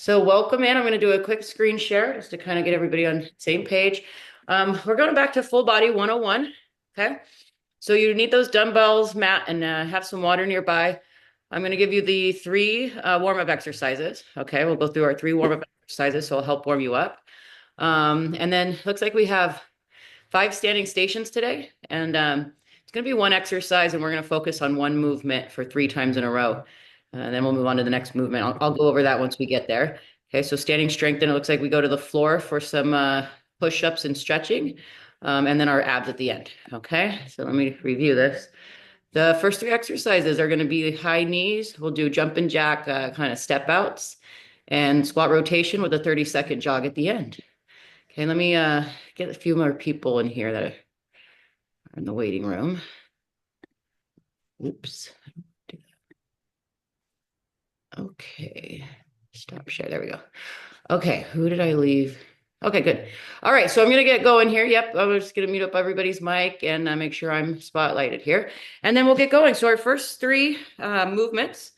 So welcome in. I'm going to do a quick screen share just to kind of get everybody on the same page. We're going back to full body 101. Okay. So you need those dumbbells, mat, and have some water nearby. I'm going to give you the three warm-up exercises. Okay. We'll go through our three warm-up exercises, so it'll help warm you up. And then looks like we have 5 standing stations today. And it's going to be one exercise, and we're going to focus on one movement for 3 times in a row. And then we'll move on to the next movement. I'll go over that once we get there. Okay, so standing strength, and it looks like we go to the floor for some push-ups and stretching, and then our abs at the end. Okay, so let me review this. The first 3 exercises are going to be high knees. We'll do jumping jack kind of step outs and squat rotation with a 30-second jog at the end. Okay, let me get a few more people in here that are in the waiting room. Oops. Okay, stop share. There we go. Okay, who did I leave? Okay, good. All right, so I'm gonna get going here. Yep, I'm just gonna mute up everybody's mic and make sure I'm spotlighted here. And then we'll get going. So our first 3 movements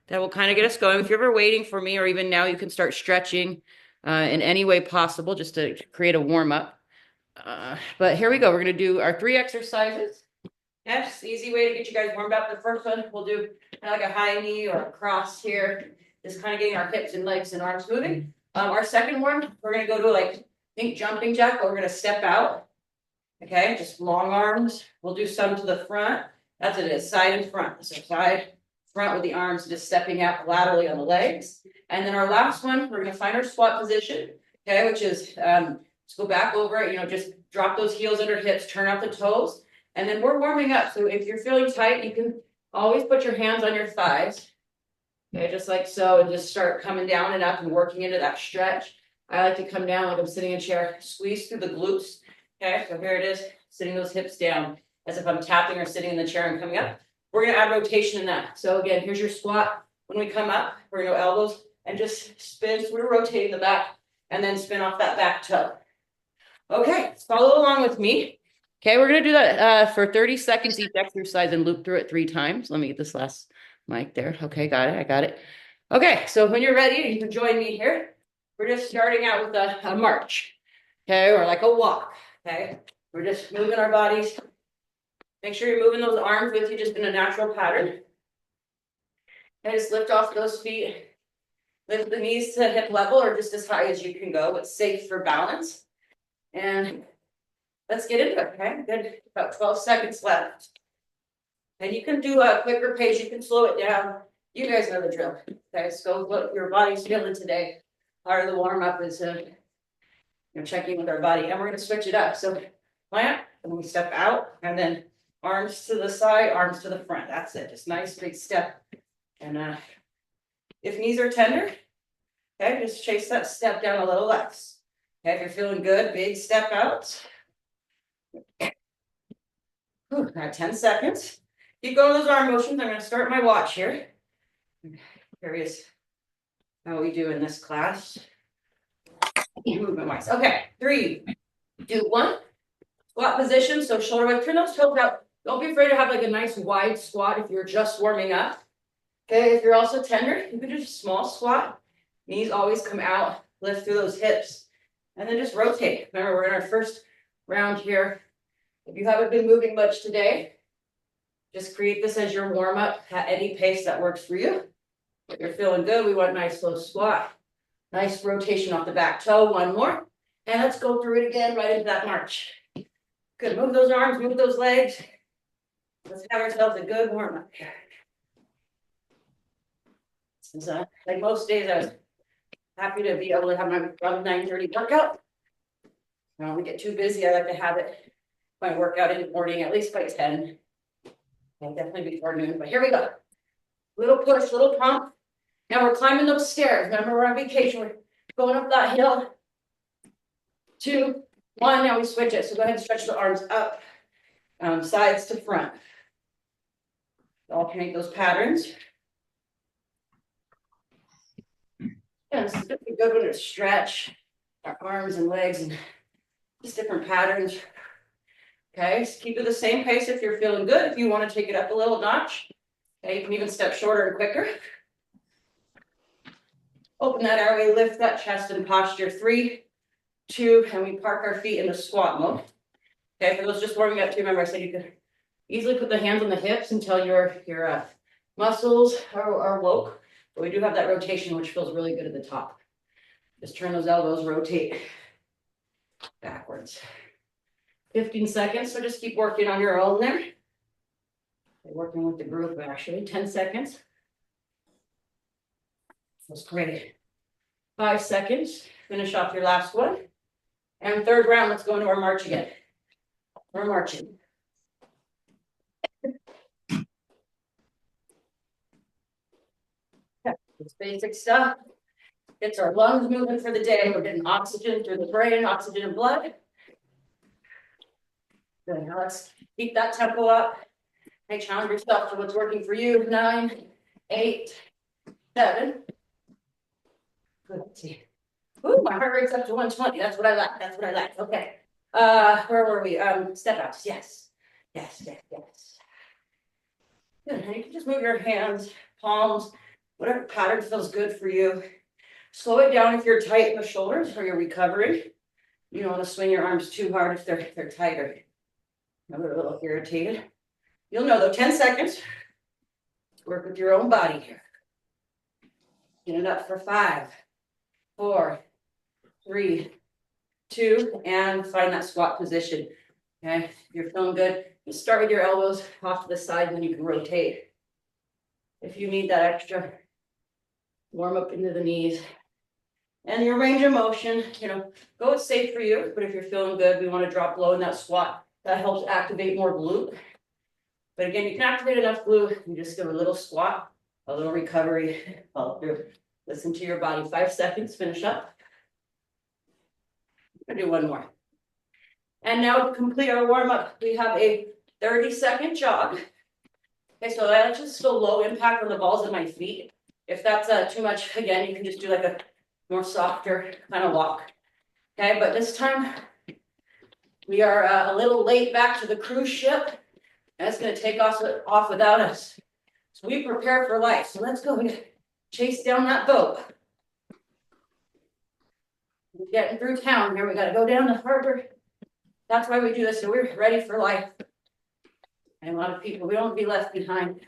that will kind of get us going. If you're ever waiting for me, or even now, you can start stretching in any way possible just to create a warm up. But here we go. We're gonna do our 3 exercises. Yes, easy way to get you guys warmed up. The first one, we'll do kind of like a high knee or a cross here. Just kind of getting our hips and legs and arms moving. Our second one, we're going to go to like, think jumping jack, but we're going to step out. Okay, just long arms. We'll do some to the front. That's it is, side and front. So side, front with the arms, just stepping out laterally on the legs. And then our last one, we're going to find our squat position. Okay, which is, let's go back over it. Just drop those heels under hips, turn out the toes. And then we're warming up. So if you're feeling tight, you can always put your hands on your thighs. Okay, just like so, and just start coming down and up and working into that stretch. I like to come down like I'm sitting in a chair, squeeze through the glutes. Okay, so here it is, sitting those hips down as if I'm tapping or sitting in the chair and coming up. We're going to add rotation in that. So again, here's your squat. When we come up, we're going to go elbows and just spin. So we're rotating the back and then spin off that back toe. Okay, follow along with me. Okay, we're going to do that for 30 seconds each exercise and loop through it 3 times. Let me get this last mic there. Okay, got it. I got it. Okay, so when you're ready, you can join me here. We're just starting out with a march, okay, or like a walk, okay? We're just moving our bodies. Make sure you're moving those arms with you just in a natural pattern. And just lift off those feet. Lift the knees to hip level or just as high as you can go. It's safe for balance. And let's get into it, okay? Good, about 12 seconds left. And you can do a quicker pace, you can slow it down. You guys know the drill. Okay, so what your body's feeling today. Part of the warm-up is checking with our body. And we're gonna switch it up. So plant, and we step out, and then arms to the side, arms to the front. That's it, just nice big step. And if knees are tender, okay, just chase that step down a little less. Okay, if you're feeling good, big step out. Got 10 seconds. Keep going with those arm motions. I'm going to start my watch here. Curious how we do in this class. Movement wise. Okay, 3, 2, 1. Squat position. So shoulder width. Turn those toes out. Don't be afraid to have like a nice wide squat if you're just warming up. Okay, if you're also tender, you can do a small squat. Knees always come out. Lift through those hips. And then just rotate. Remember, we're in our first round here. If you haven't been moving much today, just create this as your warm-up at any pace that works for you. If you're feeling good, we want a nice slow squat. Nice rotation off the back toe. 1 more. And let's go through it again right into that march. Good. Move those arms, move those legs. Let's have ourselves a good warm-up here. Since, like most days, I was happy to be able to have my 9:30 workout. I don't want to get too busy. I like to have it, my workout in the morning, at least by 10. And definitely before noon, but here we go. Little push, little pump. Now we're climbing those stairs. Remember, we're on vacation. We're going up that hill. 2, 1. Now we switch it. So go ahead and stretch the arms up, sides to front. Alternate those patterns. And it's a good one to stretch our arms and legs and just different patterns. Okay, so keep it the same pace if you're feeling good. If you want to take it up a little notch, okay, you can even step shorter and quicker. Open that airway, lift that chest and posture. 3, 2, and we park our feet in the squat mode. Okay, for those just warming up too, remember I said you could easily put the hands on the hips until your muscles are woke. But we do have that rotation, which feels really good at the top. Just turn those elbows, rotate backwards. 15 seconds, so just keep working on your own there. Working with the group, actually. 10 seconds. That's great. 5 seconds. Finish off your last one. And third round, let's go into our march again. We're marching. Okay, it's basic stuff. Gets our lungs moving for the day. We're getting oxygen through the brain, oxygen and blood. Good. Now let's keep that tempo up. Hey, challenge yourself to what's working for you. 9, 8, 7. Good. Let's see. Ooh, my heart rate's up to 120. That's what I like. That's what I like. Okay. Where were we? Step outs. Yes. Yes, yes, yes. Good. Now you can just move your hands, palms, whatever pattern feels good for you. Slow it down if you're tight in the shoulders or you're recovering. You don't want to swing your arms too hard if they're tighter. They're a little irritated. You'll know though, 10 seconds. Work with your own body here. Get it up for 5, 4, 3, 2, and find that squat position. Okay, if you're feeling good, you start with your elbows off to the side and then you can rotate. If you need that extra warm up into the knees. And your range of motion, go it's safe for you, but if you're feeling good, we want to drop low in that squat. That helps activate more glute. But again, you can activate enough glute. You just do a little squat, a little recovery, follow through. Listen to your body. 5 seconds, finish up. I'm gonna do one more. And now to complete our warm-up, we have a 30-second jog. Okay, so I just go low impact on the balls of my feet. If that's too much, again, you can just do like a more softer kind of walk. Okay, but this time we are a little late back to the cruise ship, and it's going to take us off without us. So we prepare for life. So let's go and chase down that boat. We're getting through town here. We got to go down the harbor. That's why we do this. So we're ready for life. And a lot of people, we don't want to be left behind.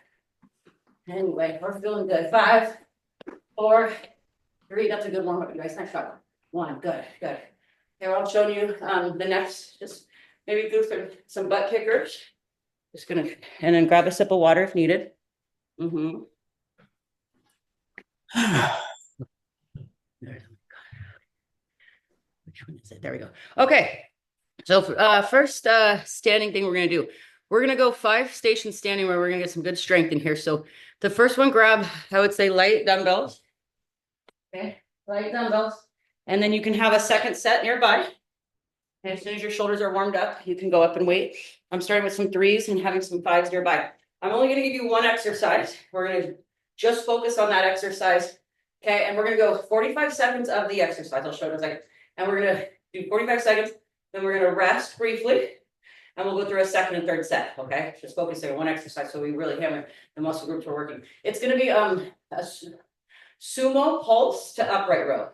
Anyway, we're feeling good. 5, 4, 3. That's a good warm up, you guys. Nice shot. 1. Good, good. Okay, I'll show you the next. Just maybe do some butt kickers. Just gonna, and then grab a sip of water if needed. Mm-hmm. Which one is it? There we go. Okay. So first standing thing we're gonna do. We're gonna go 5 stations standing where we're gonna get some good strength in here. So the first one, grab, I would say light dumbbells. Okay, light dumbbells. And then you can have a second set nearby. And as soon as your shoulders are warmed up, you can go up and wait. I'm starting with some 3s and having some 5s nearby. I'm only gonna give you one exercise. We're gonna just focus on that exercise. Okay, and we're gonna go 45 seconds of the exercise. I'll show it in a second. And we're gonna do 45 seconds, then we're gonna rest briefly. And we'll go through a second and third set, okay? Just focusing on one exercise so we really hammer the muscle groups we're working. It's gonna be a sumo pulse to upright row.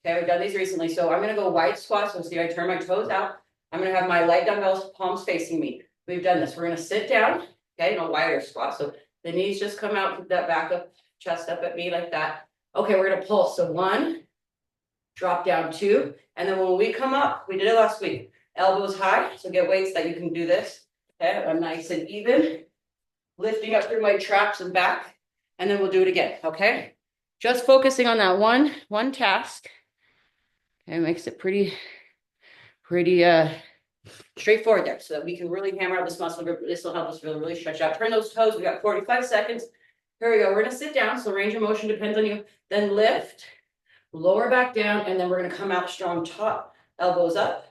Okay, we've done these recently. So I'm gonna go wide squat. So see, I turn my toes out. I'm gonna have my light dumbbells, palms facing me. We've done this. We're gonna sit down, okay, in a wider squat. So the knees just come out, keep that back up, chest up at me like that. Okay, we're gonna pulse. So 1, drop down 2. And then when we come up, we did it last week. Elbows high, so get weights that you can do this. Okay, I'm nice and even. Lifting up through my traps and back. And then we'll do it again, okay? Just focusing on that one task. Okay, makes it pretty straightforward there so that we can really hammer out this muscle group. This will help us really stretch out. Turn those toes. We got 45 seconds. Here we go. We're gonna sit down. So range of motion depends on you. Then lift, lower back down, and then we're gonna come out strong top, elbows up.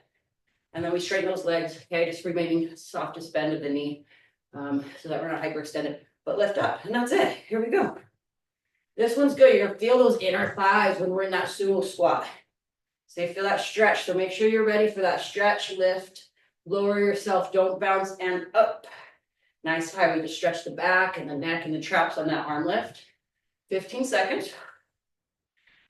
And then we straighten those legs, okay, just remaining softest bend of the knee so that we're not hyperextended, but lift up, and that's it. Here we go. This one's good. You're gonna feel those inner thighs when we're in that sumo squat. So you feel that stretch, so make sure you're ready for that stretch, lift, lower yourself, don't bounce, and up. Nice high. We just stretch the back and the neck and the traps on that arm lift. 15 seconds.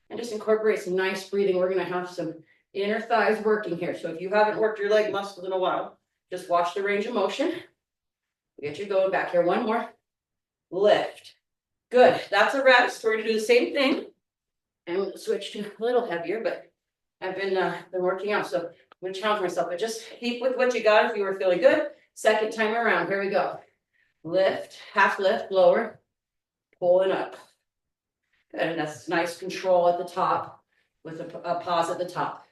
and just incorporate some nice breathing. We're gonna have some inner thighs working here. So if you haven't worked your leg muscles in a while, just watch the range of motion. Get you going back here. One more. Lift. Good. That's a rest. We're gonna do the same thing and switch to a little heavier, but I've been working out, so I'm gonna challenge myself, but just keep with what you got if you were feeling good. Second time around, here we go. Lift, half lift, lower, pulling up. Good, and that's nice control at the top with a pause at the top.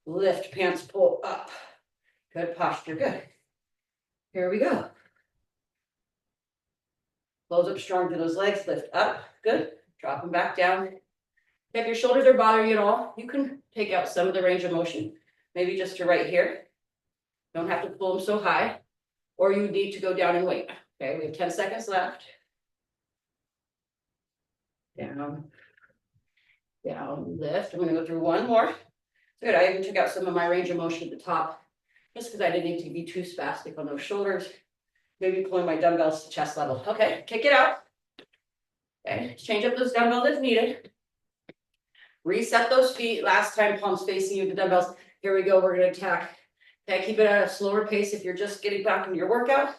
Lift, pants pull up. Good posture, good. Here we go. Close up strong through those legs, lift up, good. Drop them back down. If your shoulders are bothering you at all, you can take out some of the range of motion, maybe just to right here. Don't have to pull them so high, or you need to go down and wait. Okay, we have 10 seconds left. Down, down, lift. I'm gonna go through one more. Good, I even took out some of my range of motion at the top, just because I didn't need to be too spastic on those shoulders. Maybe pulling my dumbbells to chest level. Okay, kick it out. Okay, change up those dumbbells if needed. Reset those feet. Last time, palms facing you, the dumbbells. Here we go, we're gonna attack. Okay, keep it at a slower pace if you're just getting back into your workout.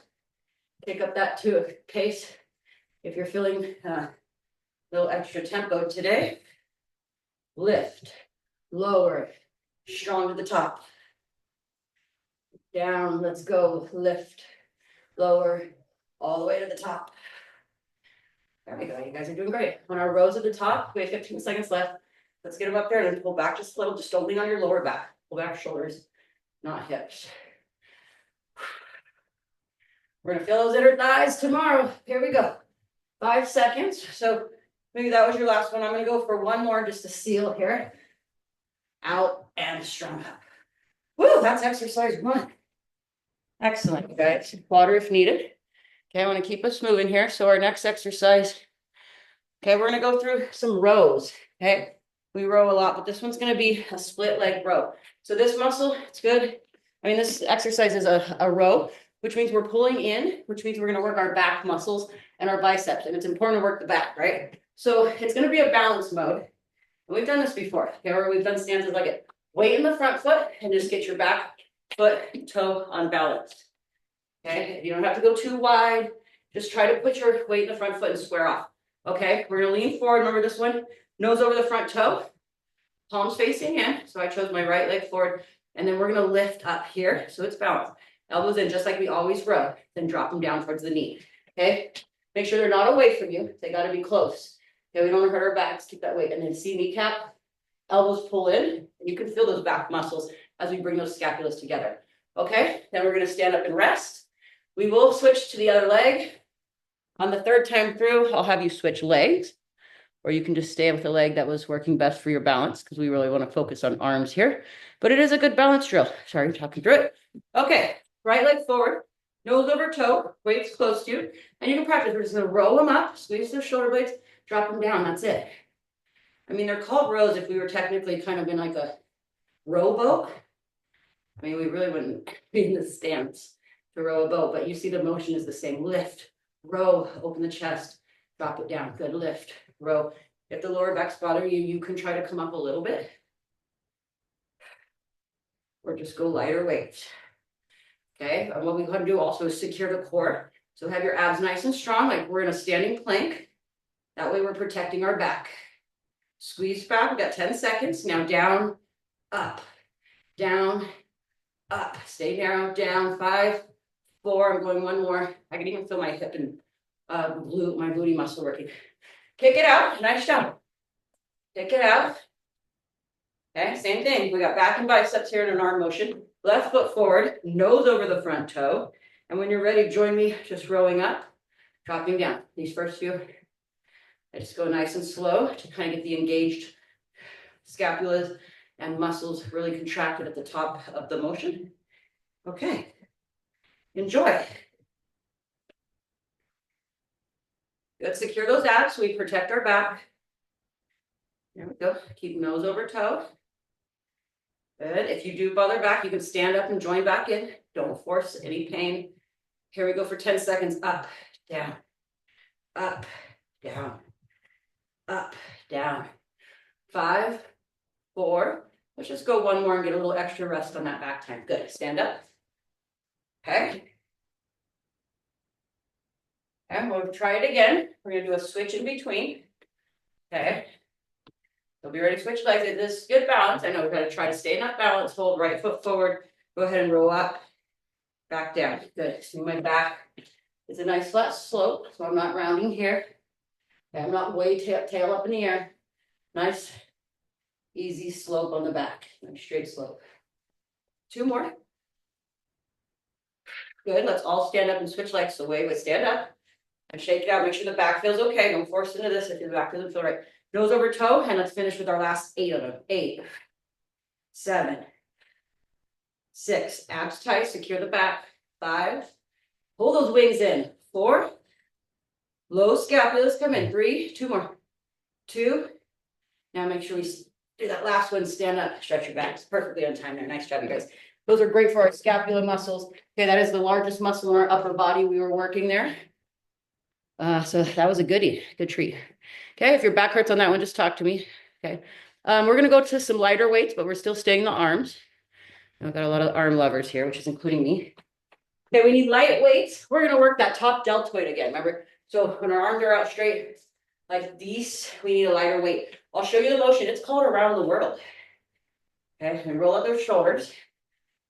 Pick up that to a pace if you're feeling a little extra tempo today. Lift, lower, strong to the top. Down, let's go, lift, lower, all the way to the top. There we go, you guys are doing great. On our rows at the top, we have 15 seconds left. Let's get them up there and then pull back just a little, just don't lean on your lower back. Pull back shoulders, not hips. We're gonna feel those inner thighs tomorrow. Here we go. 5 seconds. So maybe that was your last one. I'm gonna go for one more just to seal here. Out and strong up. Woo, that's exercise 1. Excellent, you guys. Water if needed. Okay, I want to keep us moving here. So our next exercise, okay, we're going to go through some rows. Okay, we row a lot, but this one's going to be a split leg row. So this muscle, it's good. I mean, this exercise is a row, which means we're pulling in, which means we're going to work our back muscles and our biceps. And it's important to work the back, right? So it's going to be a balance mode. And we've done this before, okay, where we've done stances like it. Weight in the front foot and just get your back foot, toe unbalanced. Okay, you don't have to go too wide. Just try to put your weight in the front foot and square off. Okay, we're gonna lean forward. Remember this one, nose over the front toe, palms facing in. So I chose my right leg forward, and then we're gonna lift up here so it's balanced. Elbows in, just like we always row. Then drop them down towards the knee. Okay, make sure they're not away from you. They got to be close. Okay, we don't want to hurt our backs. Keep that weight, and then see kneecap. Elbows pull in, and you can feel those back muscles as we bring those scapulas together. Okay, then we're gonna stand up and rest. We will switch to the other leg. On the third time through, I'll have you switch legs, or you can just stay with the leg that was working best for your balance, because we really wanna focus on arms here. But it is a good balance drill. Sorry, talking through it. Okay, right leg forward, nose over toe, weights close to you, and you can practice. We're just gonna roll them up, squeeze those shoulder blades, drop them down, that's it. I mean, they're called rows if we were technically kind of in like a rowboat. I mean, we really wouldn't be in the stance to row a boat, but you see the motion is the same. Lift, row, open the chest, drop it down. Good, lift, row. If the lower back's bothering you, you can try to come up a little bit. Or just go lighter weights. Okay, and what we want to do also is secure the core. So have your abs nice and strong, like we're in a standing plank. That way we're protecting our back. Squeeze back, we've got 10 seconds. Now down, up, down, up. Stay narrow, down, 5, 4, I'm going one more. I can even feel my hip and my booty muscle working. Kick it out, nice job. Kick it out. Okay, same thing. We got back and biceps here in an arm motion. Left foot forward, nose over the front toe. And when you're ready, join me just rowing up, dropping down. These first few, I just go nice and slow to kind of get the engaged scapulas and muscles really contracted at the top of the motion. Okay, enjoy. Good, secure those abs so we protect our back. There we go, keep nose over toe. Good, if you do bother back, you can stand up and join back in. Don't force any pain. Here we go for 10 seconds, up, down, up, down, up, down. 5, 4. Let's just go one more and get a little extra rest on that back time. Good. Stand up. Okay. And we'll try it again. We're going to do a switch in between. Okay. So be ready to switch legs. It is good balance. I know we've got to try to stay in that balance. Hold right foot forward. Go ahead and roll up. Back down. Good. See my back. It's a nice flat slope, so I'm not rounding here. Okay, I'm not way tail up in the air. Nice, easy slope on the back. Nice straight slope. 2 more. Good. Let's all stand up and switch legs. So wait, stand up and shake it out. Make sure the back feels okay. Don't force into this if the back doesn't feel right. Nose over toe, and let's finish with our last 8 of them. 8, 7, 6. Abs tight. Secure the back. 5. Pull those wings in. 4. Low scapulas come in. 3. 2 more. 2. Now make sure we do that last one. Stand up. Stretch your back. It's perfectly on time there. Nice job, you guys. Those are great for our scapular muscles. Okay, that is the largest muscle in our upper body. We were working there. So that was a goodie. Good treat. Okay, if your back hurts on that one, just talk to me. Okay. We're going to go to some lighter weights, but we're still staying in the arms. I've got a lot of arm lovers here, which is including me. Okay, we need light weights. We're going to work that top deltoid again. Remember? So when our arms are out straight like these, we need a lighter weight. I'll show you the motion. It's called around the world. Okay, and roll up those shoulders.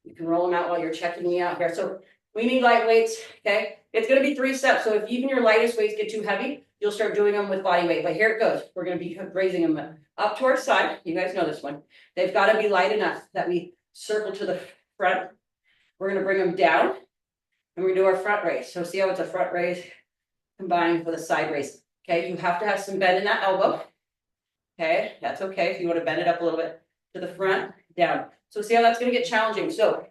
You can roll them out while you're checking me out here. So we need light weights. Okay, it's going to be 3 steps. So if even your lightest weights get too heavy, you'll start doing them with body weight. But here it goes. We're going to be raising them up to our side. You guys know this one. They've got to be light enough that we circle to the front. We're going to bring them down, and we're going to do our front raise. So see how it's a front raise combined with a side raise. Okay, you have to have some bend in that elbow. Okay, that's okay if you want to bend it up a little bit to the front, down. So see how that's going to get challenging. So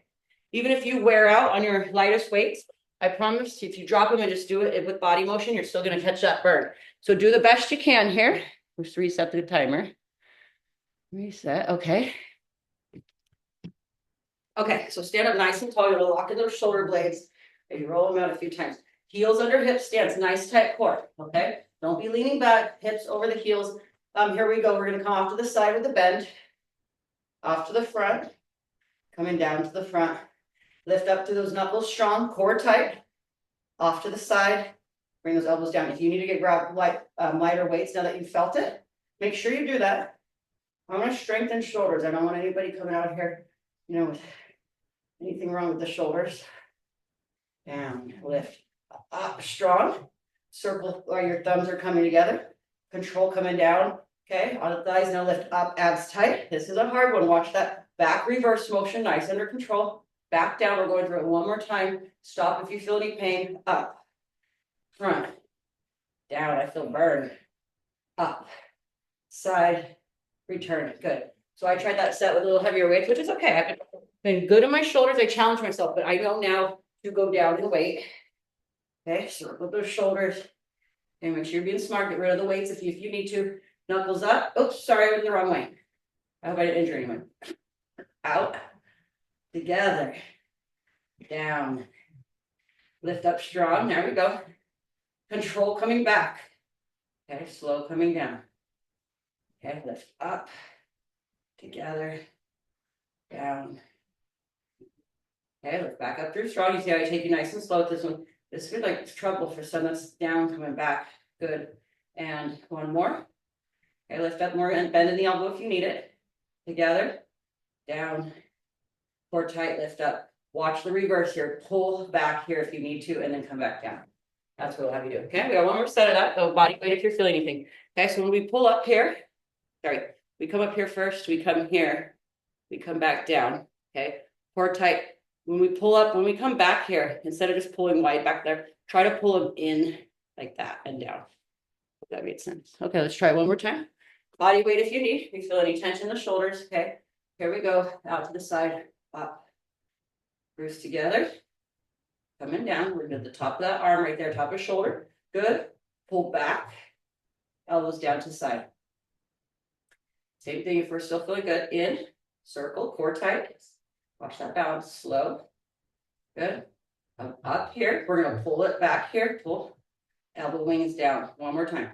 even if you wear out on your lightest weights, I promise if you drop them and just do it with body motion, you're still going to catch that burn. So do the best you can here. Let's reset the timer. Reset. Okay. Okay, so stand up nice and tall. You're going to lock in those shoulder blades. Maybe roll them out a few times. Heels under hip stance. Nice tight core. Okay. Don't be leaning back. Hips over the heels. Here we go. We're going to come off to the side with the bend. Off to the front. Coming down to the front. Lift up to those knuckles strong. Core tight. Off to the side. Bring those elbows down. If you need to get lighter weights now that you've felt it, make sure you do that. I want to strengthen shoulders. I don't want anybody coming out here, with anything wrong with the shoulders. Down, lift, up, strong. Circle where your thumbs are coming together. Control coming down. Okay, on the thighs, now lift up, abs tight. This is a hard one. Watch that back reverse motion, nice under control. Back down, we're going through it one more time. Stop if you feel any pain. Up, front, down, I feel burn. Up, side, return, good. So I tried that set with a little heavier weights, which is okay. I've been good in my shoulders. I challenge myself, but I know now to go down in weight. Okay, circle those shoulders. And make sure you're being smart. Get rid of the weights if you need to. Knuckles up. Oops, sorry, I went the wrong way. I hope I didn't injure anyone. Out. Together. Down. Lift up strong. There we go. Control coming back. Okay, slow coming down. Okay, lift up. Together. Down. Okay, lift back up through strong. You see how I take you nice and slow with this one. This feels like trouble for some that's down, coming back. Good. And one more. Okay, lift up more and bend in the elbow if you need it. Together. Down. Core tight, lift up. Watch the reverse here. Pull back here if you need to, and then come back down. That's what we'll have you do. Okay, we got one more set of that. So body weight if you're feeling anything. Okay, so when we pull up here, we come up here first, we come here, we come back down. Okay, core tight. When we pull up, when we come back here, instead of just pulling wide back there, try to pull them in like that and down. If that made sense. Okay, let's try it one more time. Body weight if you need. If you feel any tension in the shoulders. Okay, here we go. Out to the side, up. Bruise together. Coming down. We're at the top of that arm right there, top of shoulder. Good. Pull back. Elbows down to the side. Same thing if we're still feeling good. In, circle, core tight. Watch that balance. Slow. Good. Up here. We're going to pull it back here. Pull. Elbow wings down. One more time.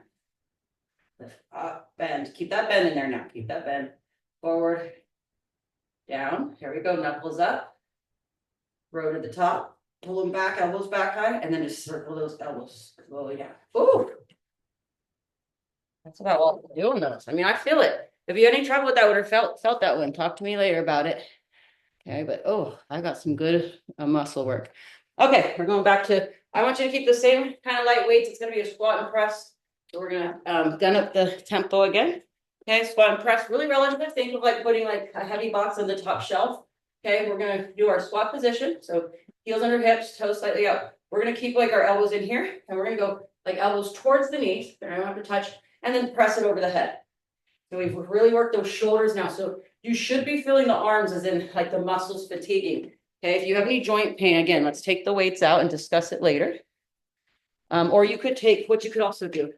lift up, bend. Keep that bend in there now. Keep that bend. Forward, down. Here we go. Knuckles up. Row to the top. Pull them back, elbows back high, and then just circle those elbows slowly down. Ooh. That's about all I'm doing those. I mean, I feel it. If you had any trouble with that, would have felt that one. Talk to me later about it. Okay, but oh, I got some good muscle work. Okay, we're going back to, I want you to keep the same kind of light weights. It's going to be a squat and press. So we're going to gun up the tempo again. Okay, squat and press, really relative. Think of like putting like a heavy box on the top shelf. Okay, we're going to do our squat position. So heels under hips, toes slightly up. We're going to keep like our elbows in here, and we're going to go like elbows towards the knees. Then I don't have to touch, and then press it over the head. So we've really worked those shoulders now. So you should be feeling the arms as in like the muscles fatiguing. Okay, if you have any joint pain, again, let's take the weights out and discuss it later. Or you could take, what you could also do,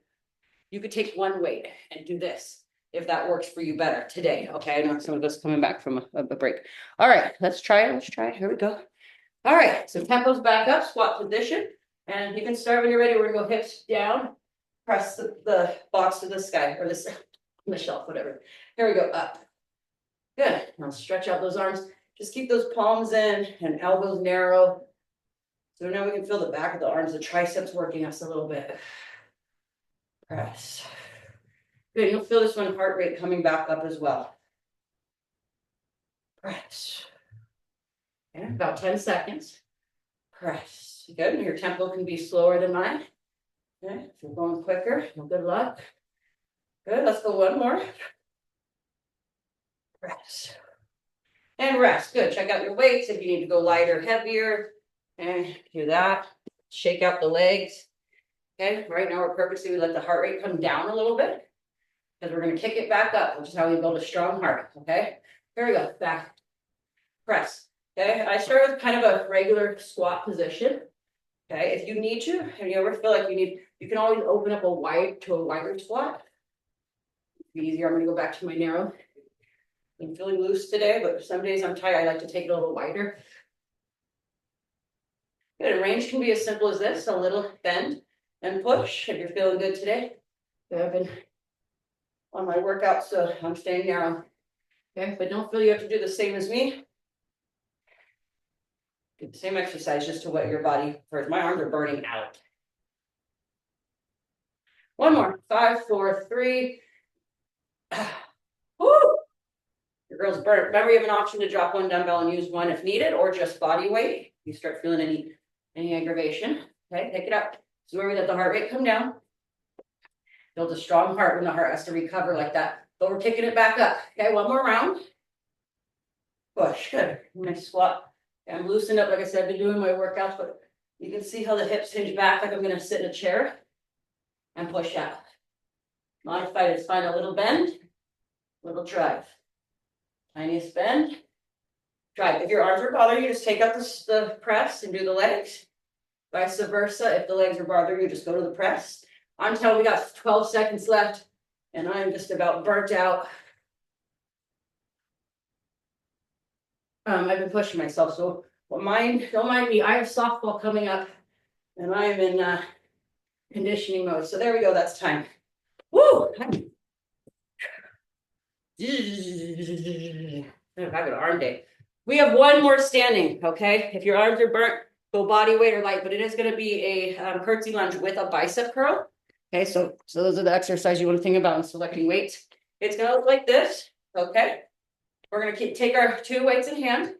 you could take one weight and do this if that works for you better today. Okay, I know some of us coming back from a break. All right, let's try it. Let's try it. Here we go. All right, so tempo's back up, squat position. And you can start when you're ready. We're gonna go hips down, press the box to the sky or the shelf, whatever. Here we go, up. Good. Now stretch out those arms. Just keep those palms in and elbows narrow. So now we can feel the back of the arms, the triceps working us a little bit. Press. Good. You'll feel this one heart rate coming back up as well. Press. Okay, about 10 seconds. Press. Good. Your tempo can be slower than mine. Okay. If you're going quicker, well, good luck. Good. Let's go one more. Press. And rest. Good. Check out your weights if you need to go lighter, heavier. And do that. Shake out the legs. Okay. Right now we're purposely, we let the heart rate come down a little bit because we're going to kick it back up, which is how we build a strong heart. Okay. Here we go. Back. Press. Okay. I start with kind of a regular squat position. Okay. If you need to, and you ever feel like you can always open up a wider squat. Be easier. I'm going to go back to my narrow. I'm feeling loose today, but some days I'm tired. I like to take it a little wider. Good. Range can be as simple as this, a little bend and push if you're feeling good today. I've been on my workout, so I'm staying narrow. Okay, but don't feel you have to do the same as me. Do the same exercise just to wet your body first. My arms are burning out. One more. 5, 4, 3. Woo! Your girl's burnt. Remember, you have an option to drop one dumbbell and use one if needed, or just body weight. You start feeling any aggravation. Okay, pick it up. So where we let the heart rate come down. Build a strong heart when the heart has to recover like that. But we're kicking it back up. Okay, one more round. Push. Good. Nice squat. Okay, I'm loosened up, like I said, I've been doing my workouts, but you can see how the hips hinge back like I'm going to sit in a chair and push out. Modified is find a little bend, little drive. Tiniest bend, drive. If your arms are bothering you, just take out the press and do the legs. Vice versa, if the legs are bothering you, just go to the press. I'm telling we got 12 seconds left, and I'm just about burnt out. I've been pushing myself, so don't mind me. I have softball coming up, and I am in conditioning mode. So there we go. That's time. Woo! I have an arm day. We have one more standing, okay? If your arms are burnt, go body weight or light, but it is going to be a curtsy lunge with a bicep curl. Okay, so those are the exercises you want to think about in selecting weights. It's going to look like this, okay? We're going to take our 2 weights in hand,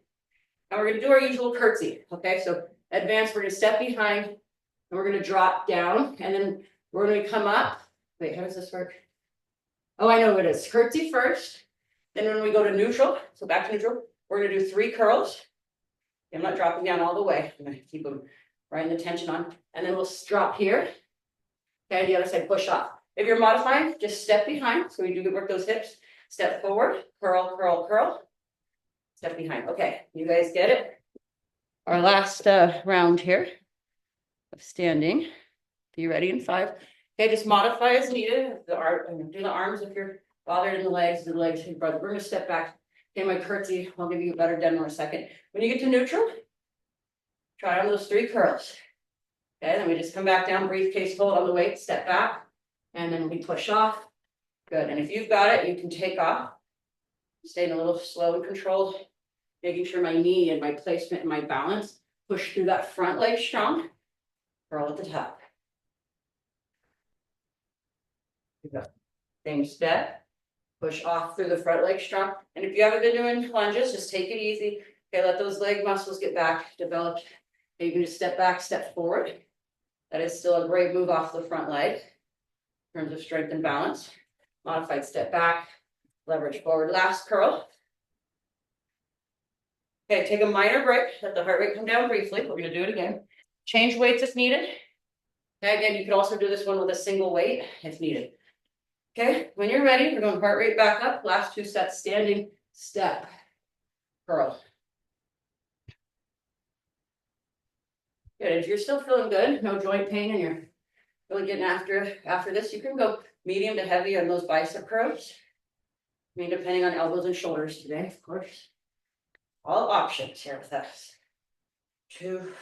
and we're going to do our usual curtsy, okay? So advance, we're going to step behind, and we're going to drop down, and then we're going to come up. Wait, how does this work? Oh, I know what it is. Curtsy first. Then when we go to neutral, so back to neutral, we're going to do 3 curls. I'm not dropping down all the way. I'm going to keep them right in the tension on. And then we'll drop here. Okay, the other side, push off. If you're modifying, just step behind. So we do work those hips. Step forward, curl, curl, curl. Step behind. Okay, you guys get it? Our last round here of standing. Be ready in 5. Okay, just modify as needed. Do the arms if you're bothered in the legs. Do the legs if you're bothered. We're going to step back. Okay, my curtsy. I'll give you a better demo in a second. When you get to neutral, try on those 3 curls. Okay, then we just come back down, briefcase hold on the weight, step back, and then we push off. Good. And if you've got it, you can take off. Staying a little slow and controlled, making sure my knee and my placement and my balance push through that front leg strong. Curl at the top. Same step. Push off through the front leg strong. And if you haven't been doing lunges, just take it easy. Okay, let those leg muscles get back, developed. Okay, you can just step back, step forward. That is still a great move off the front leg in terms of strength and balance. Modified step back, leverage forward, last curl. Okay, take a minor break, let the heart rate come down briefly. We're gonna do it again. Change weights if needed. Okay, again, you can also do this one with a single weight if needed. Okay, when you're ready, we're going heart rate back up. Last 2 sets, standing, step, curl. Good, if you're still feeling good, no joint pain, and you're really getting after this, you can go medium to heavy on those bicep curls. I mean, depending on elbows and shoulders today, of course. All options here with us. 2,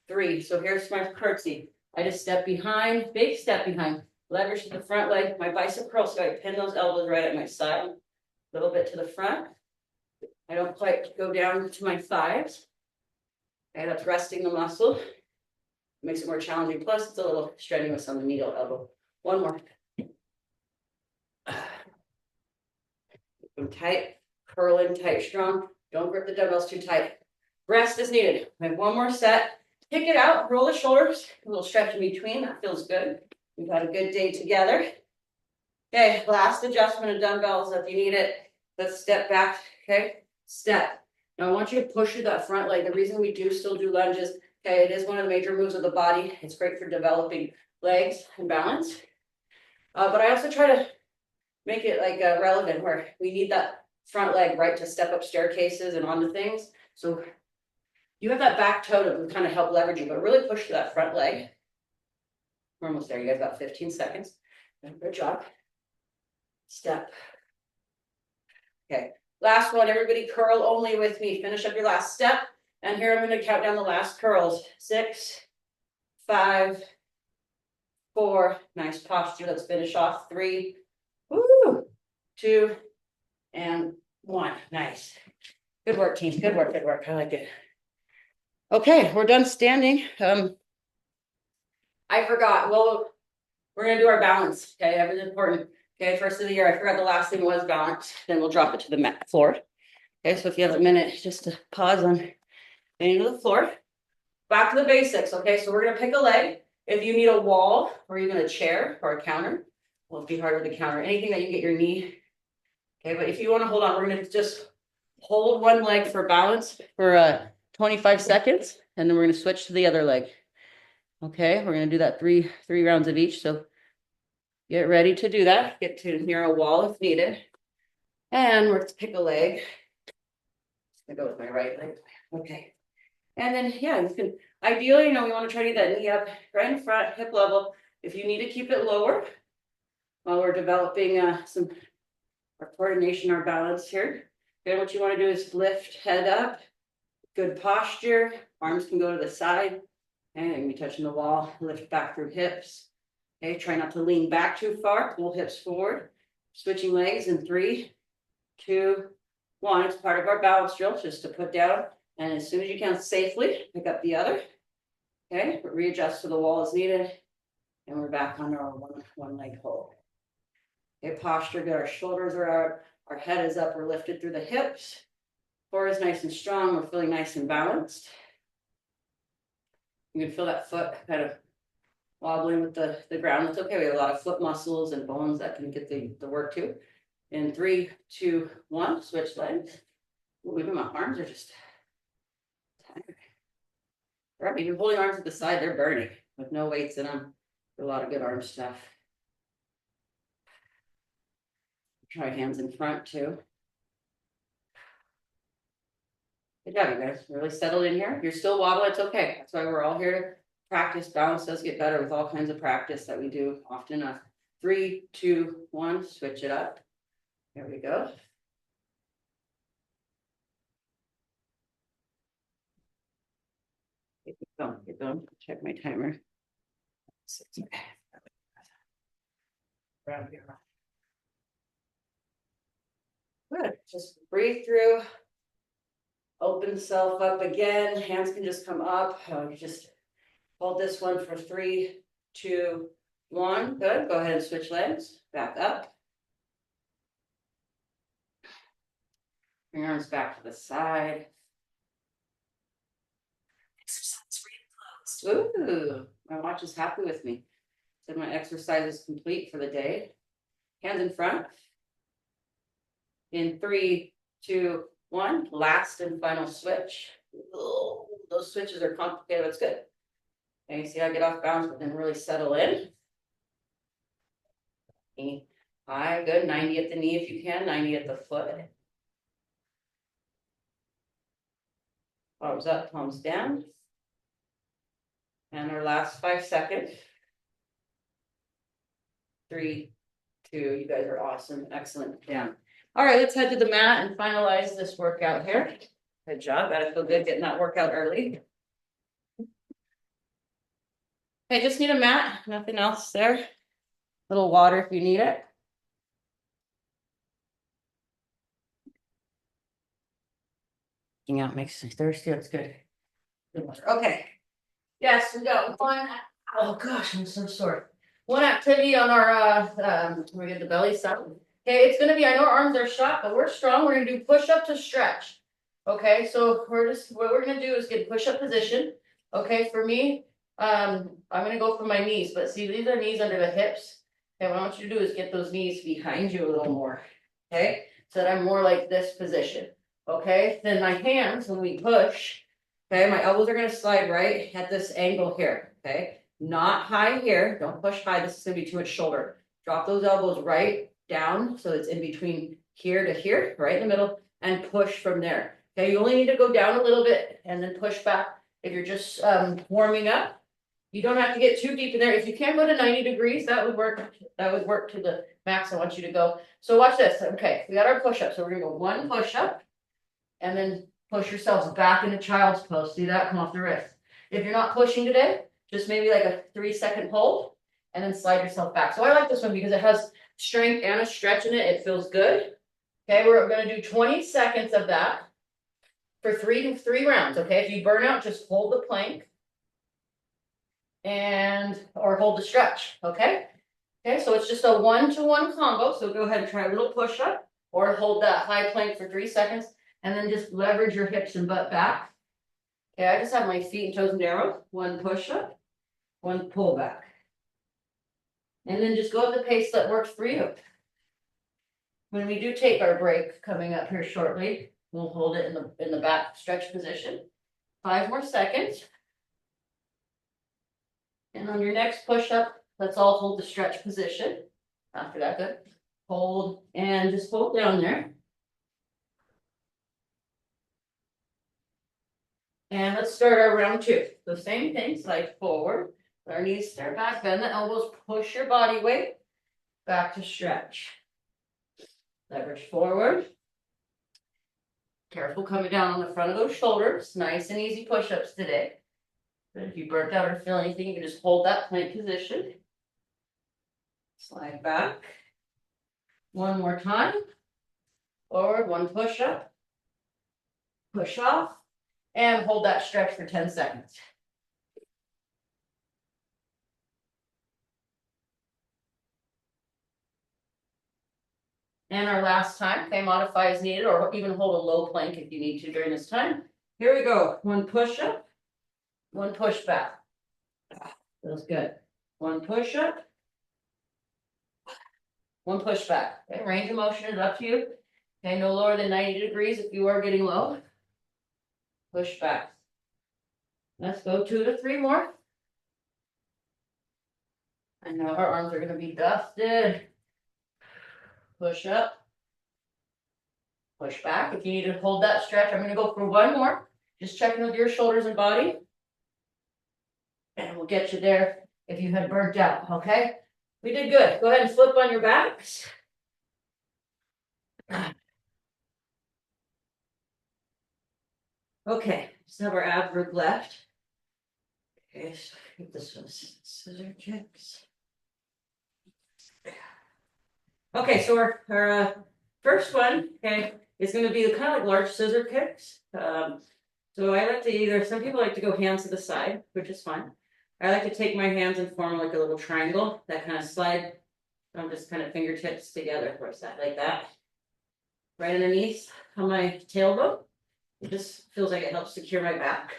3. So here's my curtsy. I just step behind, big step behind. Leverage to the front leg, my bicep curl, so I pin those elbows right at my side. A little bit to the front. I don't quite go down to my thighs. Okay, that's resting the muscle. Makes it more challenging. Plus, it's a little strenuous on the medial elbow. One more. Keep them tight. Curl in tight, strong. Don't grip the dumbbells too tight. Rest is needed. I have one more set. Kick it out. Roll the shoulders. A little stretch in between. That feels good. We've had a good day together. Okay, last adjustment of dumbbells if you need it. Let's step back. Okay, step. Now I want you to push through that front leg. The reason we do still do lunges, okay, it is one of the major moves of the body. It's great for developing legs and balance. But I also try to make it like relevant where we need that front leg, right, to step up staircases and onto things. So you have that back toe to kind of help leverage you, but really push through that front leg. We're almost there. You guys got 15 seconds. Good job. Step. Okay. Last one. Everybody curl only with me. Finish up your last step. And here I'm going to count down the last curls. 6, 5, 4. Nice posture. Let's finish off. 3, 2, and 1. Nice. Good work, team. Good work. Good work. I like it. Okay, we're done standing. I forgot. Well, we're going to do our balance. Okay, everything's important. Okay, first of the year, I forgot the last thing was balance. Then we'll drop it to the mat floor. Okay, so if you have a minute, just to pause on getting to the floor. Back to the basics. Okay, so we're going to pick a leg. If you need a wall or even a chair or a counter, well, it'd be harder to counter. Anything that you get your knee. Okay, but if you want to hold on, we're going to just hold one leg for balance for 25 seconds, and then we're going to switch to the other leg. Okay, we're going to do that three rounds of each. So get ready to do that. Get to near a wall if needed. And we're going to pick a leg. I'm going to go with my right leg. Okay. And then, yeah, you can, ideally, we want to try to get that knee up right in front, hip level. If you need to keep it lower while we're developing some our coordination, our balance here. Then what you want to do is lift head up. Good posture. Arms can go to the side. Okay, and be touching the wall. Lift back through hips. Okay, try not to lean back too far. Pull hips forward. Switching legs in 3, 2, 1. It's part of our balance drill, just to put down. And as soon as you can safely, pick up the other. Okay, readjust to the wall as needed. And we're back on our one leg hold. Okay, posture good. Our shoulders are out. Our head is up. We're lifted through the hips. Core is nice and strong. We're feeling nice and balanced. You can feel that foot kind of wobbling with the ground. It's okay. We have a lot of foot muscles and bones that can get the work too. In 3, 2, 1, switch legs. Ooh, even my arms are just tired. Right, even holding arms at the side, they're burning with no weights in them. A lot of good arm stuff. Try hands in front too. Good job, you guys. Really settled in here. If you're still wobbling, it's okay. That's why we're all here to practice. Balance does get better with all kinds of practice that we do often enough. 3, 2, 1, switch it up. There we go. Keep going, keep going. Check my timer. Around here. Good. Just breathe through. Open the self up again. Hands can just come up. You just hold this one for 3, 2, 1. Good. Go ahead and switch legs. Back up. Bring your arms back to the side. Exercise really close. Ooh, my watch is happy with me. So my exercise is complete for the day. Hands in front. In 3, 2, 1. Last and final switch. Ooh, those switches are complicated. That's good. And you see how I get off balance, but then really settle in. Knee high, good. 90 at the knee if you can, 90 at the foot. Palms up, palms down. And our last 5 seconds. 3, 2, you guys are awesome. Excellent. Down. All right, let's head to the mat and finalize this workout here. Good job. Gotta feel good getting that workout early. Okay, just need a mat, nothing else there. A little water if you need it. Out makes me thirsty. That's good. Good water. Okay. Yes, we got one. Oh gosh, I'm so sore. One activity on our we get the belly stuff. Okay, it's gonna be, I know our arms are shot, but we're strong. We're gonna do push-up to stretch. Okay, so what we're gonna do is get push-up position. Okay, for me, I'm gonna go for my knees, but see, these are knees under the hips. Okay, what I want you to do is get those knees behind you a little more. Okay, so that I'm more like this position. Okay, then my hands, when we push, okay, my elbows are gonna slide right at this angle here. Okay, not high here. Don't push high. This is gonna be too much shoulder. Drop those elbows right down so it's in between here to here, right in the middle, and push from there. Okay, you only need to go down a little bit and then push back if you're just warming up. You don't have to get too deep in there. If you can go to 90 degrees, that would work. That would work to the max I want you to go. So watch this. Okay, we got our push-up. So we're gonna go one push-up and then push yourselves back into child's pose. See that? Come off the wrist. If you're not pushing today, just maybe like a 3-second hold and then slide yourself back. So I like this one because it has strength and a stretch in it. It feels good. Okay, we're gonna do 20 seconds of that for three rounds. Okay, if you burn out, just hold the plank and or hold the stretch. Okay. Okay, so it's just a 1-to-1 combo. So go ahead and try a little push-up or hold that high plank for 3 seconds and then just leverage your hips and butt back. Okay, I just have my feet and toes narrow. One push-up, one pull back. And then just go at the pace that works for you. When we do take our break coming up here shortly, we'll hold it in the back stretch position. 5 more seconds. And on your next push-up, let's all hold the stretch position. After that, good. Hold and just hold down there. And let's start our round 2. The same thing, slide forward. Our knees start back, bend the elbows, push your body weight back to stretch. Leverage forward. Careful coming down on the front of those shoulders. Nice and easy push-ups today. But if you burnt out or feel anything, you can just hold that plank position. Slide back. One more time. Forward, one push-up. Push off. And hold that stretch for 10 seconds. And our last time, okay, modify as needed, or even hold a low plank if you need to during this time. Here we go. One push up, one push back. Feels good. One push up, one push back. Okay, range of motion is up to you. Okay, no lower than 90 degrees if you are getting low. Push back. Let's go 2 to 3 more. I know our arms are going to be dusted. Push up. Push back. If you need to hold that stretch, I'm going to go for one more. Just checking with your shoulders and body. And we'll get you there if you had burnt out, okay? We did good. Go ahead and flip on your backs. Okay, just have our ab work left. Okay, so get this one, scissor kicks. Okay, so our first one, okay, is going to be kind of like large scissor kicks. So I like to either, some people like to go hands to the side, which is fine. I like to take my hands and form like a little triangle that kind of slide, just kind of fingertips together for a sec, like that. Right underneath on my tailbone. It just feels like it helps secure my back.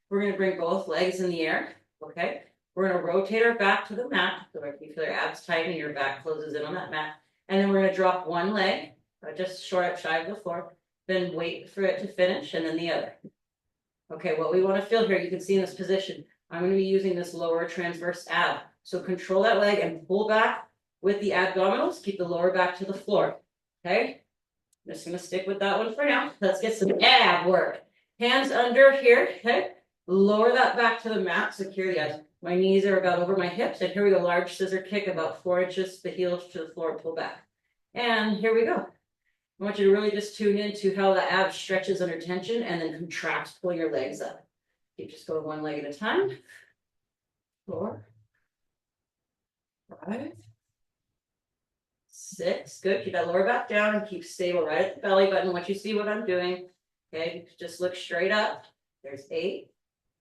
We're going to bring both legs in the air, okay? We're going to rotate our back to the mat, so if you feel your abs tighten and your back closes in on that mat. And then we're going to drop one leg, just short up shy of the floor, then wait for it to finish, and then the other. Okay, what we want to feel here, you can see in this position, I'm going to be using this lower transverse ab. So control that leg and pull back with the abdominals, keep the lower back to the floor, okay? I'm just going to stick with that one for now. Let's get some ab work. Hands under here, okay? Lower that back to the mat, secure the abs. My knees are about over my hips, and here we go, large scissor kick, about 4 inches, the heels to the floor, pull back. And here we go. I want you to really just tune into how the ab stretches under tension and then contracts, pull your legs up. Keep just going one leg at a time. 4, 5, 6, good. Keep that lower back down and keep stable right at the belly button. Once you see what I'm doing, okay, just look straight up. There's 8.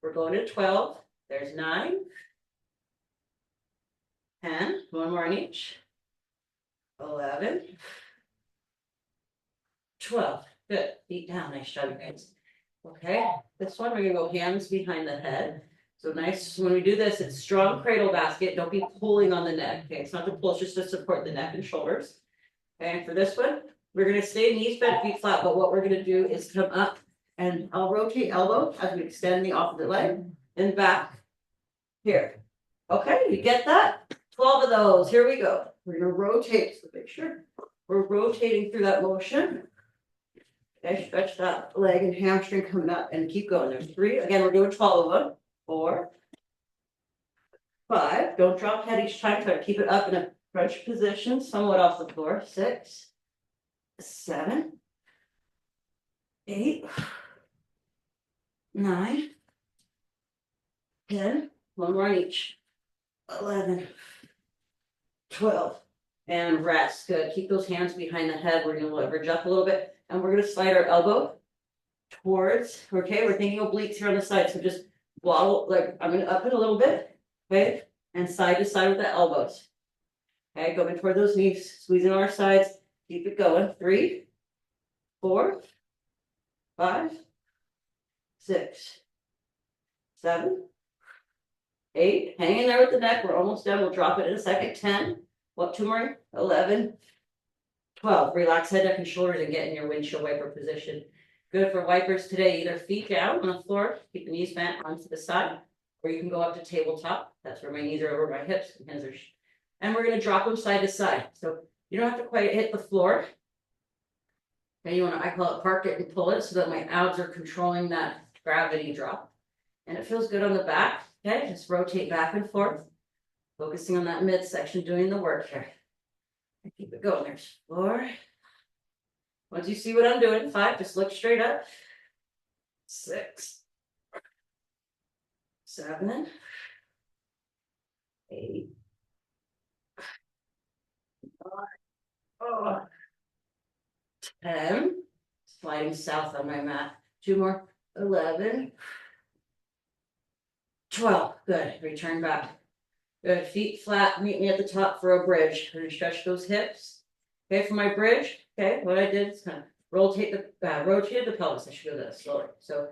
We're going to 12. There's 9. 10. One more on each. 11. 12. Good. Feet down. Nice job, guys. Okay. This one, we're going to go hands behind the head. So nice. When we do this, it's strong cradle basket. Don't be pulling on the neck. Okay. It's not to pull, it's just to support the neck and shoulders. Okay. And for this one, we're going to stay knees bent, feet flat. But what we're going to do is come up and I'll rotate elbow as we extend the opposite leg and back here. Okay. You get that? 12 of those. Here we go. We're going to rotate. So make sure we're rotating through that motion. Okay, stretch that leg and hamstring coming up and keep going. There's 3. Again, we're doing 12 of them. 4, 5. Don't drop head each time. Try to keep it up in a crunch position, somewhat off the floor. 6, 7, 8, 9, 10. One more on each. 11, 12. And rest. Good. Keep those hands behind the head. We're going to leverage up a little bit. And we're going to slide our elbow towards, okay, we're thinking obliques here on the side. So just waddle, like I'm going to up it a little bit, okay, and side to side with the elbows. Okay, going toward those knees, squeezing on our sides. Keep it going. 3, 4, 5, 6, 7, 8. Hang in there with the neck. We're almost done. We'll drop it in a second. 10. What, 2 more? 11. 12. Relax head, neck, and shoulders and get in your windshield wiper position. Good for wipers today. Either feet down on the floor, keep the knees bent onto the side, or you can go up to tabletop. That's where my knees are over my hips. Hands are and we're going to drop them side to side. So you don't have to quite hit the floor. And you want to, I call it park it and pull it so that my abs are controlling that gravity drop. And it feels good on the back. Okay, just rotate back and forth, focusing on that midsection, doing the work here. Keep it going. There's 4. Once you see what I'm doing, 5, just look straight up. 6, 7, 8, 9, 10. Sliding south on my mat. 2 more. 11, 12. Good. Return back. Good. Feet flat. Meet me at the top for a bridge. I'm going to stretch those hips. Okay, for my bridge. Okay, what I did is kind of rotated the pelvis. I should go that slower. So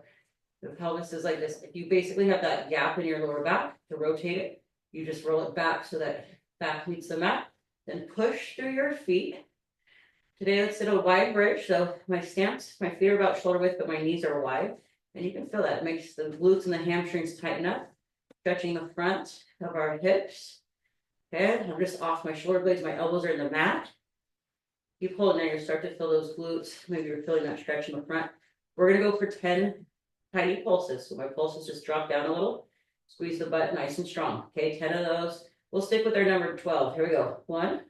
the pelvis is like this. If you basically have that gap in your lower back to rotate it, you just roll it back so that back meets the mat. Then push through your feet. Today, let's sit a wide bridge. So my stance, my feet are about shoulder width, but my knees are wide. And you can feel that. It makes the glutes and the hamstrings tighten up. Stretching the front of our hips. Okay, I'm just off my shoulder blades. My elbows are in the mat. Keep holding there. You start to feel those glutes. Maybe you're feeling that stretch in the front. We're going to go for 10 tiny pulses. So my pulses just drop down a little. Squeeze the butt nice and strong. Okay, 10 of those. We'll stick with our number 12. Here we go. 1,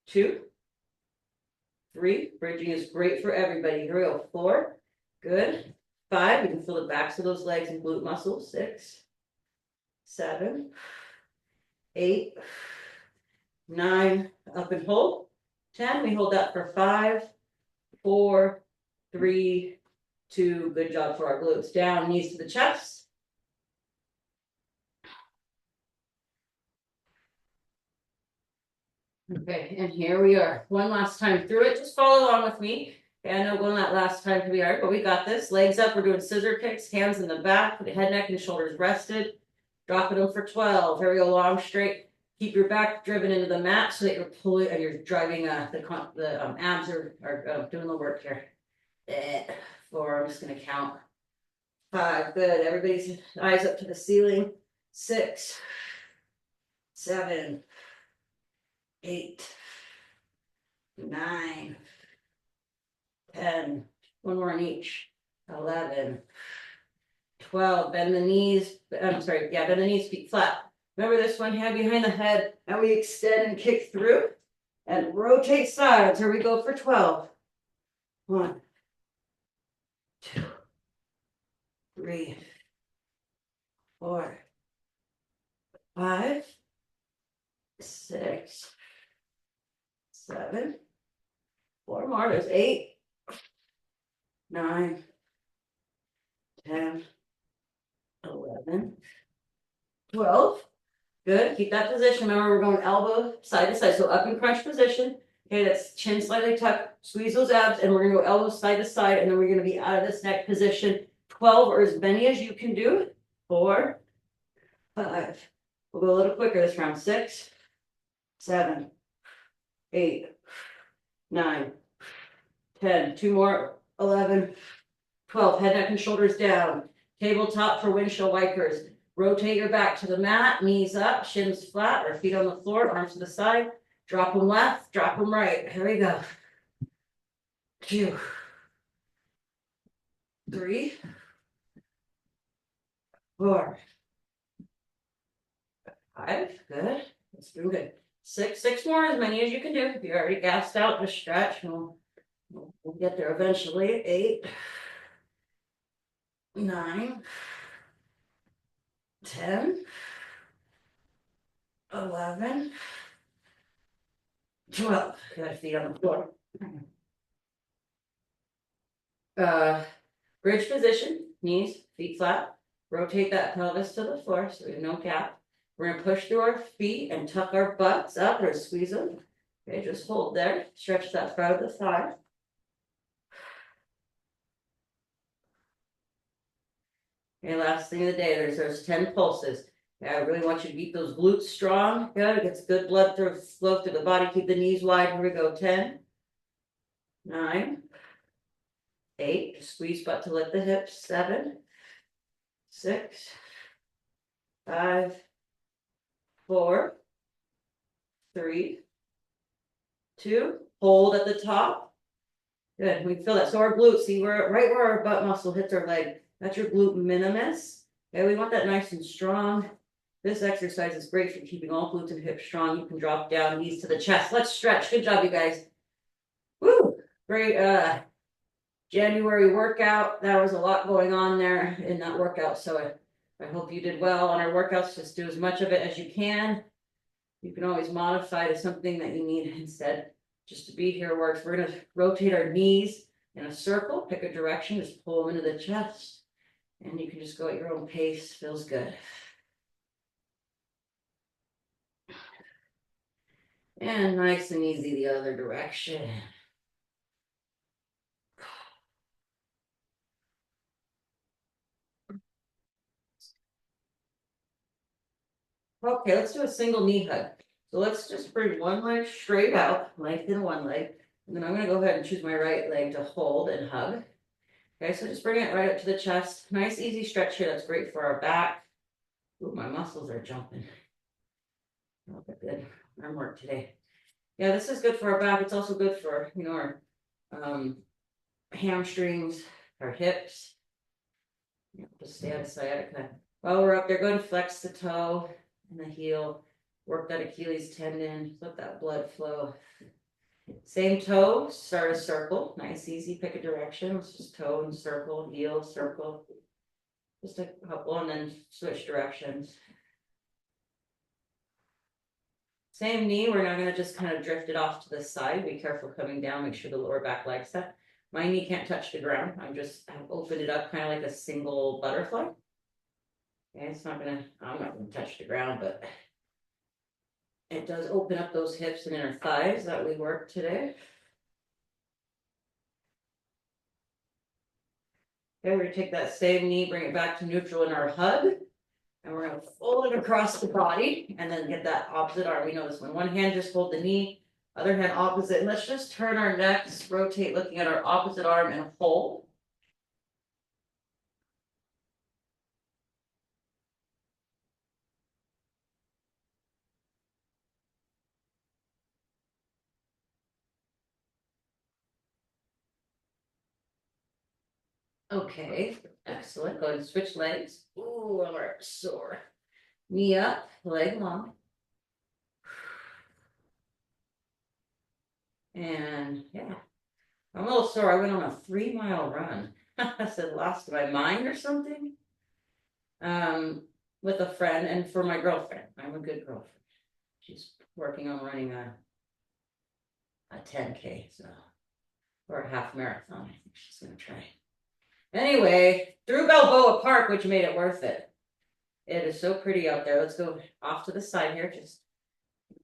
2, 3. Bridging is great for everybody. Here we go. 4. Good. 5. You can feel the backs of those legs and glute muscles. 6, 7, 8, 9. Up and hold. 10. We hold that for 5, 4, 3, 2. Good job for our glutes. Down, knees to the chest. Okay, and here we are. One last time through it. Just follow along with me. Okay, I know going that last time can be hard, but we got this. Legs up. We're doing scissor kicks. Hands in the back. Put the head, neck, and shoulders rested. Dropping them for 12. Here we go. Long, straight. Keep your back driven into the mat so that you're pulling and you're driving the abs are doing the work here. 4. I'm just gonna count. 5. Good. Everybody's eyes up to the ceiling. 6, 7, 8, 9, 10. One more in each. 11, 12. Bend the knees. I'm sorry. Yeah, bend the knees, feet flat. Remember this one, hand behind the head, and we extend and kick through and rotate sides. Here we go for 12. 1, 2, 3, 4, 5, 6, 7. 4 more. There's 8, 9, 10, 11, 12. Good. Keep that position. Remember, we're going elbow side to side. So up in crunch position. Okay, that's chin slightly tucked. Squeeze those abs, and we're going to go elbow side to side, and then we're going to be out of this neck position. 12 or as many as you can do. 4, 5. We'll go a little quicker this round. 6, 7, 8, 9, 10. 2 more. 11, 12. Head, neck, and shoulders down. Tabletop for windshield wipers. Rotate your back to the mat, knees up, shins flat, or feet on the floor, arms to the side. Drop them left, drop them right. Here we go. 2, 3, 4, 5. Good. Let's do good. 6 more, as many as you can do. If you're already gassed out, just stretch. We'll get there eventually. 8, 9, 10, 11, 12. Good. Feet on the floor. Bridge position, knees, feet flat. Rotate that pelvis to the floor so we have no gap. We're going to push through our feet and tuck our butts up or squeeze them. Okay, just hold there. Stretch that front of the thigh. Okay, last thing of the day, there's 10 pulses. Okay, I really want you to keep those glutes strong. Good, it gets good blood flow through the body. Keep the knees wide. Here we go. 10, 9, 8. Squeeze butt to lift the hips. 7, 6, 5, 4, 3, 2. Hold at the top. Good. We feel that. So our glutes, see, we're right where our butt muscle hits our leg. That's your glute minimus. Okay, we want that nice and strong. This exercise is great for keeping all glutes and hips strong. You can drop down, knees to the chest. Let's stretch. Good job, you guys. Woo! Great January workout. There was a lot going on there in that workout. So I hope you did well on our workouts. Just do as much of it as you can. You can always modify to something that you need instead. Just to be here works. We're going to rotate our knees in a circle. Pick a direction. Just pull them into the chest. And you can just go at your own pace. Feels good. And nice and easy the other direction. Okay, let's do a single knee hug. So let's just bring one leg straight out, lengthen one leg. And then I'm going to go ahead and choose my right leg to hold and hug. Okay, so just bring it right up to the chest. Nice, easy stretch here. That's great for our back. Ooh, my muscles are jumping. Okay, good. Arm work today. Yeah, this is good for our back. It's also good for, our hamstrings, our hips. Just stay out of sciatica. While we're up there, go and flex the toe and the heel. Work that Achilles tendon. Let that blood flow. Same toe, start a circle. Nice, easy, pick a direction. Let's just toe and circle, heel, circle. Just a couple and then switch directions. Same knee, we're now gonna just kind of drift it off to the side. Be careful coming down, make sure the lower back leg's set. My knee can't touch the ground. I've opened it up kind of like a single butterfly. Okay, I'm not gonna touch the ground, but it does open up those hips and inner thighs that we worked today. Okay, we're gonna take that same knee, bring it back to neutral in our hug. And we're gonna fold it across the body and then get that opposite arm. We know this one. One hand just hold the knee, other hand opposite. And let's just turn our necks, rotate looking at our opposite arm and hold. Okay, excellent. Go ahead and switch legs. Ooh, I'm sore. Knee up, leg long. And yeah, I'm a little sore. I went on a 3-mile run. I said lost my mind or something. With a friend and for my girlfriend. I'm a good girlfriend. She's working on running a 10K, so or a half marathon. I think she's gonna try. Anyway, through Balboa Park, which made it worth it. It is so pretty out there. Let's go off to the side here. Just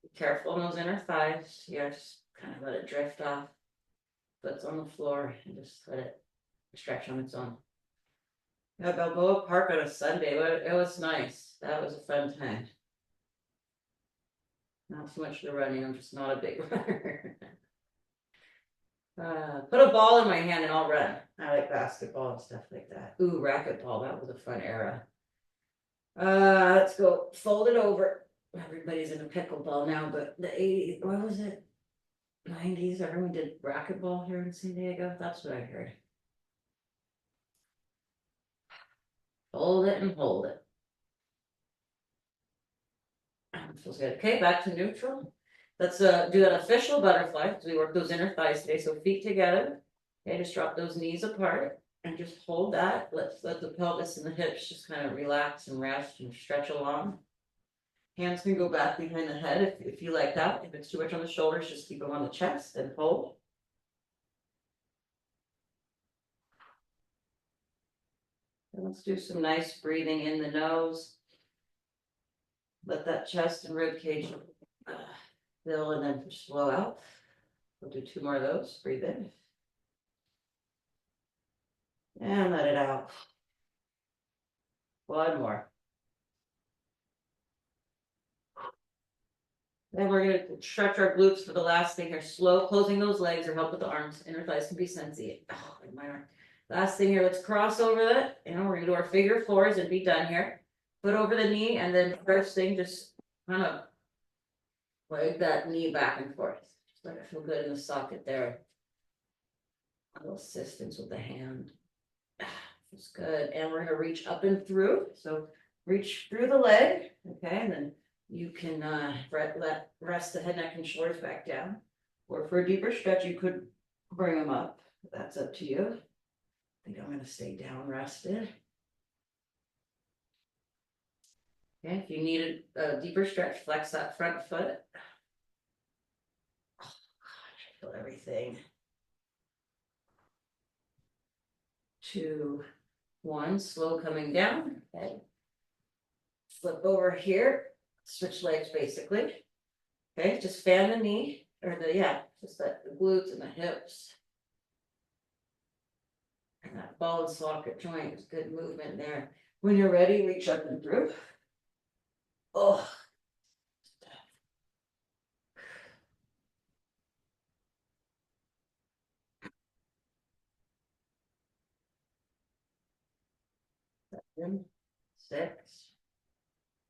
be careful on those inner thighs. Yeah, just kind of let it drift off. Foot's on the floor and just let it stretch on its own. Yeah, Balboa Park on a Sunday. It was nice. That was a fun time. Not so much the running. I'm just not a big runner. Put a ball in my hand and I'll run. I like basketball and stuff like that. Ooh, racquetball. That was a fun era. Let's go fold it over. Everybody's in a pickleball now, but the 80s, what was it? 90s, everyone did racquetball here in San Diego. That's what I heard. Hold it and hold it. Feels good. Okay, back to neutral. Let's do that official butterfly because we work those inner thighs today. So feet together. Okay, just drop those knees apart and just hold that. Let's let the pelvis and the hips just kind of relax and rest and stretch along. Hands can go back behind the head if you like that. If it's too much on the shoulders, just keep them on the chest and hold. And let's do some nice breathing in the nose. Let that chest and rib cage fill and then just blow out. We'll do 2 more of those. Breathe in. And let it out. 1 more. Then we're going to stretch our glutes for the last thing here. Slow closing those legs or help with the arms. Inner thighs can be sensitive. Oh, my arm. Last thing here, let's cross over that. We're going to do our figure fours and be done here. Foot over the knee, and then first thing, just kind of leg that knee back and forth. Just let it feel good in the socket there. A little assistance with the hand. Feels good. And we're going to reach up and through. So reach through the leg, okay, and then you can rest the head, neck, and shoulders back down. Or for a deeper stretch, you could bring them up. That's up to you. I think I'm going to stay down rested. Okay, if you need a deeper stretch, flex that front foot. Oh, gosh, I feel everything. 2, 1, slow coming down. Okay. Flip over here. Switch legs basically. Okay, just fan the knee or just that the glutes and the hips. And that ball and socket joint is good movement there. When you're ready, reach up and through. Oh. Seven, 6,